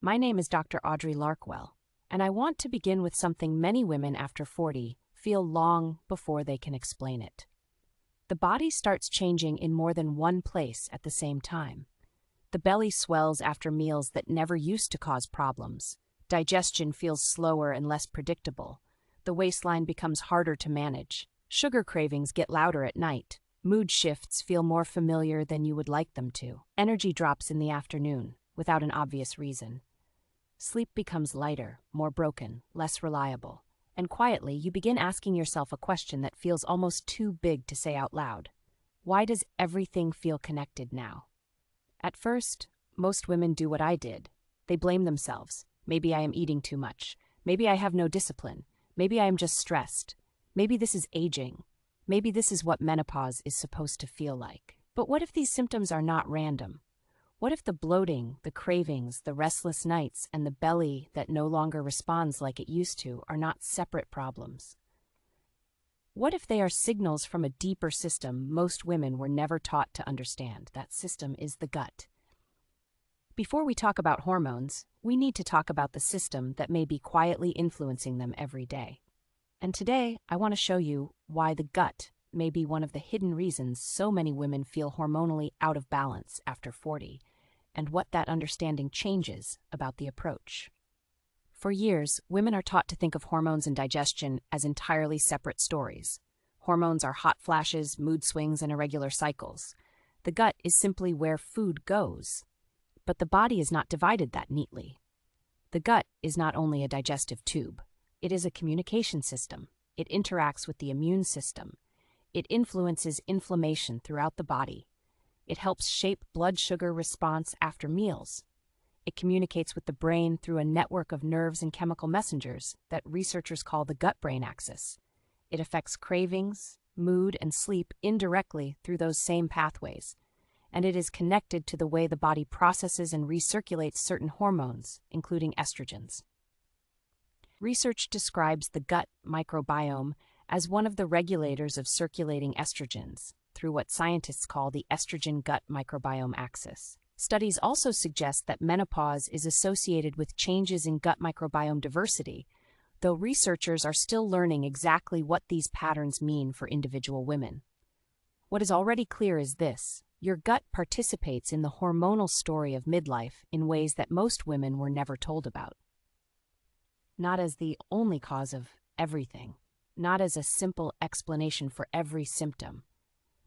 My name is Dr. Audrey Larkwell, and I want to begin with something many women after 40 feel long before they can explain it. The body starts changing in more than one place at the same time. The belly swells after meals that never used to cause problems. Digestion feels slower and less predictable. The waistline becomes harder to manage. Sugar cravings get louder at night. Mood shifts feel more familiar than you would like them to. Energy drops in the afternoon, without an obvious reason. Sleep becomes lighter, more broken, less reliable. And quietly, you begin asking yourself a question that feels almost too big to say out loud. Why does everything feel connected now? At first, most women do what I did. They blame themselves. Maybe I am eating too much. Maybe I have no discipline. Maybe I am just stressed. Maybe this is aging. Maybe this is what menopause is supposed to feel like. But what if these symptoms are not random? What if the bloating, the cravings, the restless nights, and the belly that no longer responds like it used to are not separate problems? What if they are signals from a deeper system most women were never taught to understand? That system is the gut. Before we talk about hormones, we need to talk about the system that may be quietly influencing them every day. And today, I want to show you why the gut may be one of the hidden reasons so many women feel hormonally out of balance after 40, and what that understanding changes about the approach. For years, women are taught to think of hormones and digestion as entirely separate stories. Hormones are hot flashes, mood swings, and irregular cycles. The gut is simply where food goes. But the body is not divided that neatly. The gut is not only a digestive tube. It is a communication system. It interacts with the immune system. It influences inflammation throughout the body. It helps shape blood sugar response after meals. It communicates with the brain through a network of nerves and chemical messengers that researchers call the gut-brain axis. It affects cravings, mood, and sleep indirectly through those same pathways. And it is connected to the way the body processes and recirculates certain hormones, including estrogens. Research describes the gut microbiome as one of the regulators of circulating estrogens through what scientists call the estrogen gut microbiome axis. Studies also suggest that menopause is associated with changes in gut microbiome diversity, though researchers are still learning exactly what these patterns mean for individual women. What is already clear is this: your gut participates in the hormonal story of midlife in ways that most women were never told about. Not as the only cause of everything, not as a simple explanation for every symptom,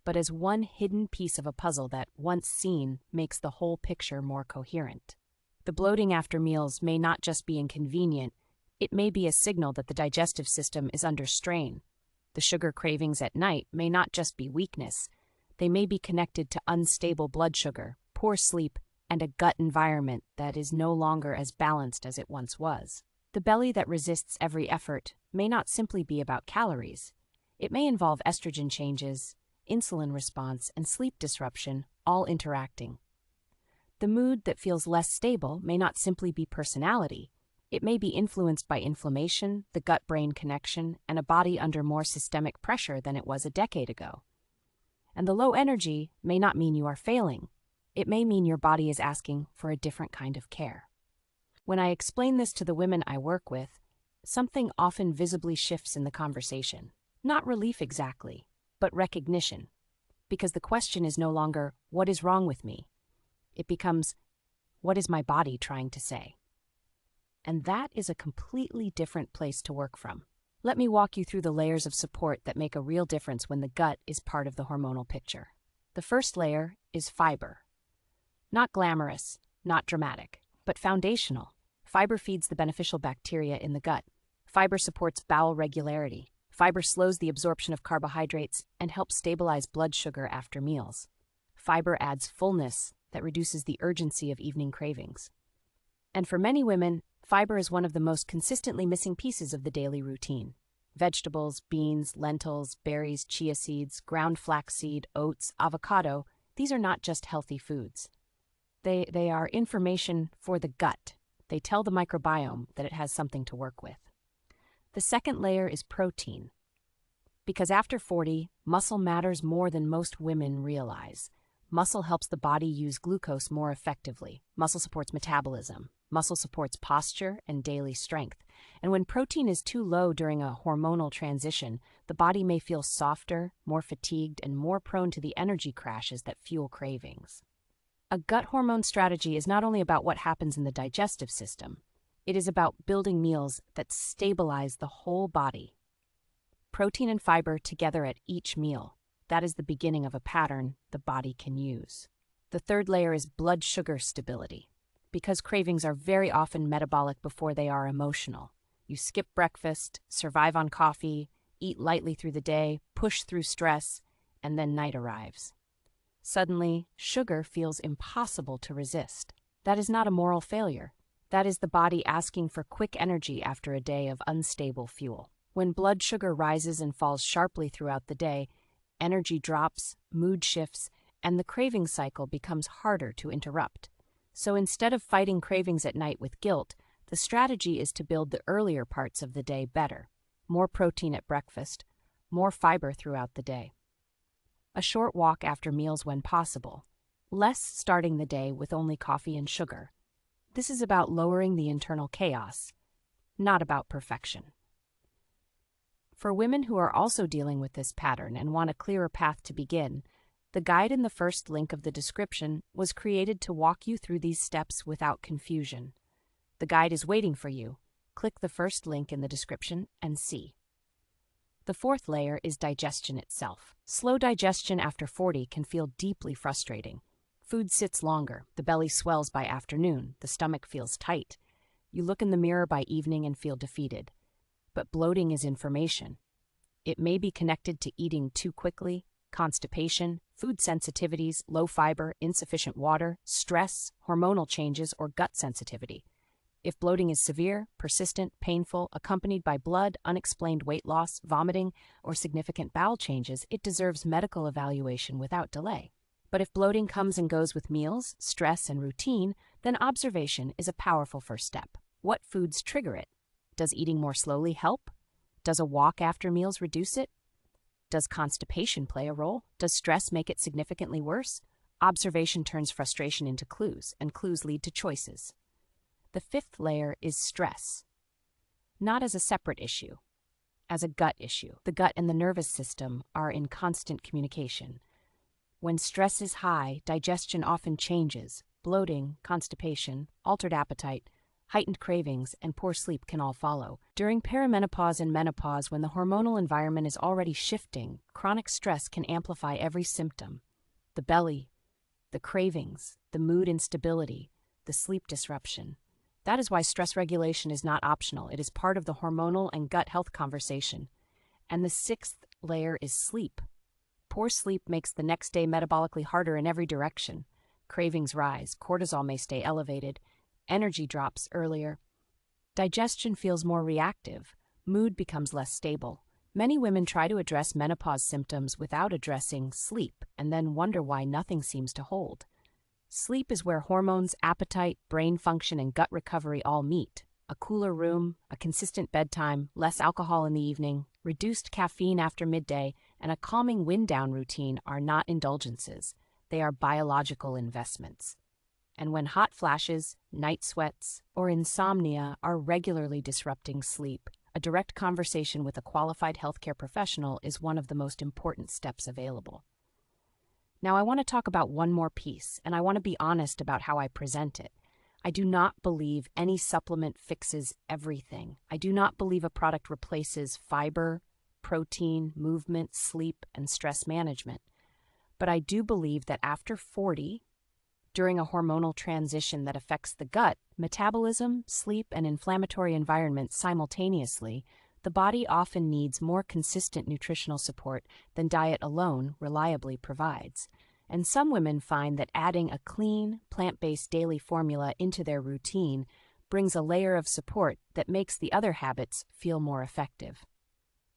but as one hidden piece of a puzzle that, once seen, makes the whole picture more coherent. The bloating after meals may not just be inconvenient, it may be a signal that the digestive system is under strain. The sugar cravings at night may not just be weakness, they may be connected to unstable blood sugar, poor sleep, and a gut environment that is no longer as balanced as it once was. The belly that resists every effort may not simply be about calories. It may involve estrogen changes, insulin response, and sleep disruption, all interacting. The mood that feels less stable may not simply be personality. It may be influenced by inflammation, the gut-brain connection, and a body under more systemic pressure than it was a decade ago. And the low energy may not mean you are failing. It may mean your body is asking for a different kind of care. When I explain this to the women I work with, something often visibly shifts in the conversation. Not relief exactly, but recognition. Because the question is no longer, what is wrong with me? It becomes, what is my body trying to say? And that is a completely different place to work from. Let me walk you through the layers of support that make a real difference when the gut is part of the hormonal picture. The first layer is fiber. Not glamorous, not dramatic, but foundational. Fiber feeds the beneficial bacteria in the gut. Fiber supports bowel regularity. Fiber slows the absorption of carbohydrates and helps stabilize blood sugar after meals. Fiber adds fullness that reduces the urgency of evening cravings. And for many women, fiber is one of the most consistently missing pieces of the daily routine. Vegetables, beans, lentils, berries, chia seeds, ground flaxseed, oats, avocado, these are not just healthy foods. They are information for the gut. They tell the microbiome that it has something to work with. The second layer is protein. Because after 40, muscle matters more than most women realize. Muscle helps the body use glucose more effectively. Muscle supports metabolism. Muscle supports posture and daily strength. And when protein is too low during a hormonal transition, the body may feel softer, more fatigued, and more prone to the energy crashes that fuel cravings. A gut hormone strategy is not only about what happens in the digestive system, it is about building meals that stabilize the whole body. Protein and fiber together at each meal. That is the beginning of a pattern the body can use. The third layer is blood sugar stability. Because cravings are very often metabolic before they are emotional. You skip breakfast, survive on coffee, eat lightly through the day, push through stress, and then night arrives. Suddenly, sugar feels impossible to resist. That is not a moral failure. That is the body asking for quick energy after a day of unstable fuel. When blood sugar rises and falls sharply throughout the day, energy drops, mood shifts, and the craving cycle becomes harder to interrupt. So instead of fighting cravings at night with guilt, the strategy is to build the earlier parts of the day better. More protein at breakfast, more fiber throughout the day. A short walk after meals when possible. Less starting the day with only coffee and sugar. This is about lowering the internal chaos, not about perfection. For women who are also dealing with this pattern and want a clearer path to begin, the guide in the first link of the description was created to walk you through these steps without confusion. The guide is waiting for you. Click the first link in the description and see. The fourth layer is digestion itself. Slow digestion after 40 can feel deeply frustrating. Food sits longer, the belly swells by afternoon, the stomach feels tight. You look in the mirror by evening and feel defeated. But bloating is information. It may be connected to eating too quickly, constipation, food sensitivities, low fiber, insufficient water, stress, hormonal changes, or gut sensitivity. If bloating is severe, persistent, painful, accompanied by blood, unexplained weight loss, vomiting, or significant bowel changes, it deserves medical evaluation without delay. But if bloating comes and goes with meals, stress, and routine, then observation is a powerful first step. What foods trigger it? Does eating more slowly help? Does a walk after meals reduce it? Does constipation play a role? Does stress make it significantly worse? Observation turns frustration into clues, and clues lead to choices. The fifth layer is stress. Not as a separate issue, as a gut issue. The gut and the nervous system are in constant communication. When stress is high, digestion often changes. Bloating, constipation, altered appetite, heightened cravings, and poor sleep can all follow. During perimenopause and menopause, when the hormonal environment is already shifting, chronic stress can amplify every symptom. The belly, the cravings, the mood instability, the sleep disruption. That is why stress regulation is not optional. It is part of the hormonal and gut health conversation. And the sixth layer is sleep. Poor sleep makes the next day metabolically harder in every direction. Cravings rise, cortisol may stay elevated, energy drops earlier. Digestion feels more reactive, mood becomes less stable. Many women try to address menopause symptoms without addressing sleep and then wonder why nothing seems to hold. Sleep is where hormones, appetite, brain function, and gut recovery all meet. A cooler room, a consistent bedtime, less alcohol in the evening, reduced caffeine after midday, and a calming wind-down routine are not indulgences. They are biological investments. And when hot flashes, night sweats, or insomnia are regularly disrupting sleep, a direct conversation with a qualified healthcare professional is one of the most important steps available. Now, I want to talk about one more piece, and I want to be honest about how I present it. I do not believe any supplement fixes everything. I do not believe a product replaces fiber, protein, movement, sleep, and stress management. But I do believe that after 40, during a hormonal transition that affects the gut, metabolism, sleep, and inflammatory environment simultaneously, the body often needs more consistent nutritional support than diet alone reliably provides. And some women find that adding a clean, plant-based daily formula into their routine brings a layer of support that makes the other habits feel more effective.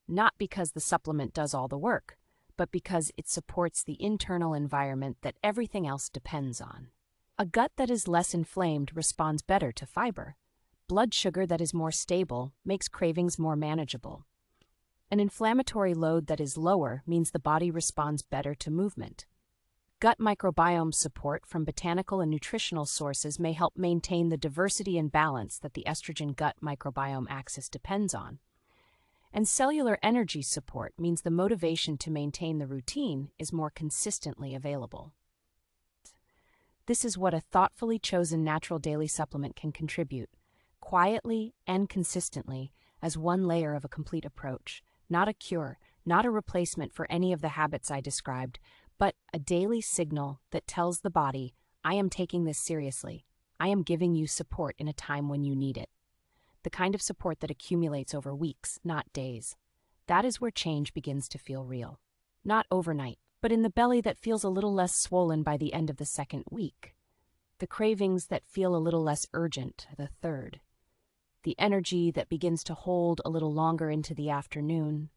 Not because the supplement does all the work, but because it supports the internal environment that everything else depends on. A gut that is less inflamed responds better to fiber. Blood sugar that is more stable makes cravings more manageable. An inflammatory load that is lower means the body responds better to movement. Gut microbiome support from botanical and nutritional sources may help maintain the diversity and balance that the estrogen gut microbiome axis depends on. And cellular energy support means the motivation to maintain the routine is more consistently available. This is what a thoughtfully chosen natural daily supplement can contribute, quietly and consistently, as one layer of a complete approach, not a cure, not a replacement for any of the habits I described, but a daily signal that tells the body, I am taking this seriously. I am giving you support in a time when you need it. The kind of support that accumulates over weeks, not days. That is where change begins to feel real. Not overnight, but in the belly that feels a little less swollen by the end of the second week. The cravings that feel a little less urgent the third. The energy that begins to hold a little longer into the afternoon.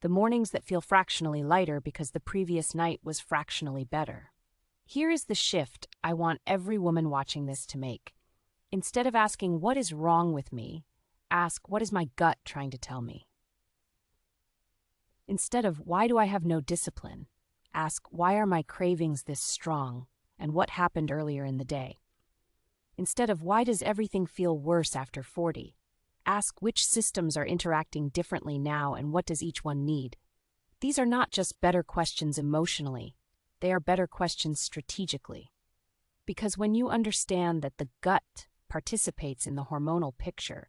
The mornings that feel fractionally lighter because the previous night was fractionally better. Here is the shift I want every woman watching this to make. Instead of asking, what is wrong with me, ask, what is my gut trying to tell me? Instead of, why do I have no discipline, ask, why are my cravings this strong, and what happened earlier in the day? Instead of, why does everything feel worse after 40, ask, which systems are interacting differently now and what does each one need? These are not just better questions emotionally, they are better questions strategically. Because when you understand that the gut participates in the hormonal picture,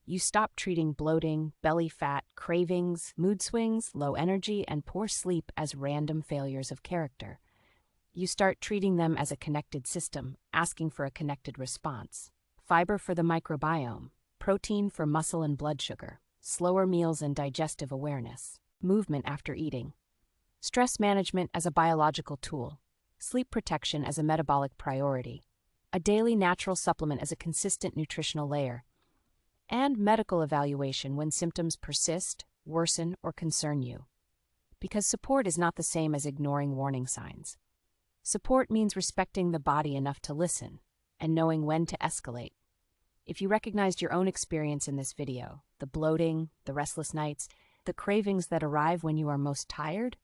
you stop treating bloating, belly fat, cravings, mood swings, low energy, and poor sleep as random failures of character. You start treating them as a connected system, asking for a connected response. Fiber for the microbiome, protein for muscle and blood sugar, slower meals and digestive awareness, movement after eating, stress management as a biological tool, sleep protection as a metabolic priority, a daily natural supplement as a consistent nutritional layer, and medical evaluation when symptoms persist, worsen, or concern you. Because support is not the same as ignoring warning signs. Support means respecting the body enough to listen and knowing when to escalate. If you recognized your own experience in this video, the bloating, the restless nights, the cravings that arrive when you are most tired,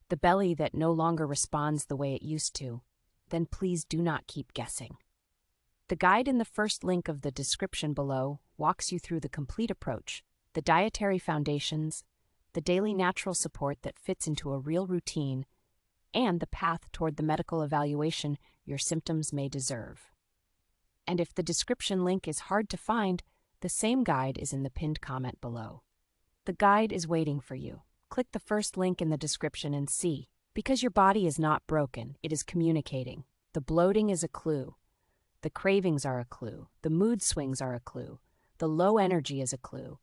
the belly that no longer responds the way it used to, then please do not keep guessing. The guide in the first link of the description below walks you through the complete approach, the dietary foundations, the daily natural support that fits into a real routine, and the path toward the medical evaluation your symptoms may deserve. And if the description link is hard to find, the same guide is in the pinned comment below. The guide is waiting for you. Click the first link in the description and see. Because your body is not broken, it is communicating. The bloating is a clue. The cravings are a clue. The mood swings are a clue. The low energy is a clue.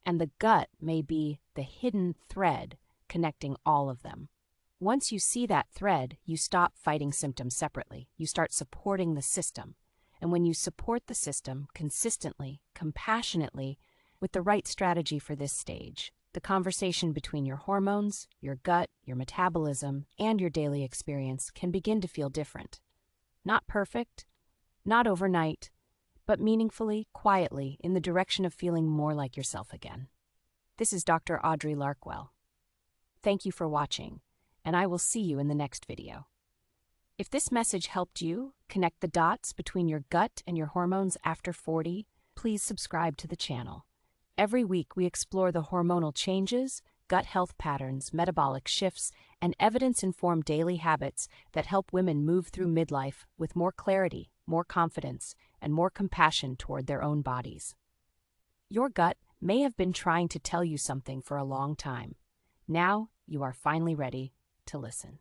And the gut may be the hidden thread connecting all of them. Once you see that thread, you stop fighting symptoms separately. You start supporting the system. And when you support the system consistently, compassionately, with the right strategy for this stage, the conversation between your hormones, your gut, your metabolism, and your daily experience can begin to feel different. Not perfect, not overnight, but meaningfully, quietly, in the direction of feeling more like yourself again. This is Dr. Audrey Larkwell. Thank you for watching, and I will see you in the next video. If this message helped you connect the dots between your gut and your hormones after 40, please subscribe to the channel. Every week, we explore the hormonal changes, gut health patterns, metabolic shifts, and evidence-informed daily habits that help women move through midlife with more clarity, more confidence, and more compassion toward their own bodies. Your gut may have been trying to tell you something for a long time. Now, you are finally ready to listen.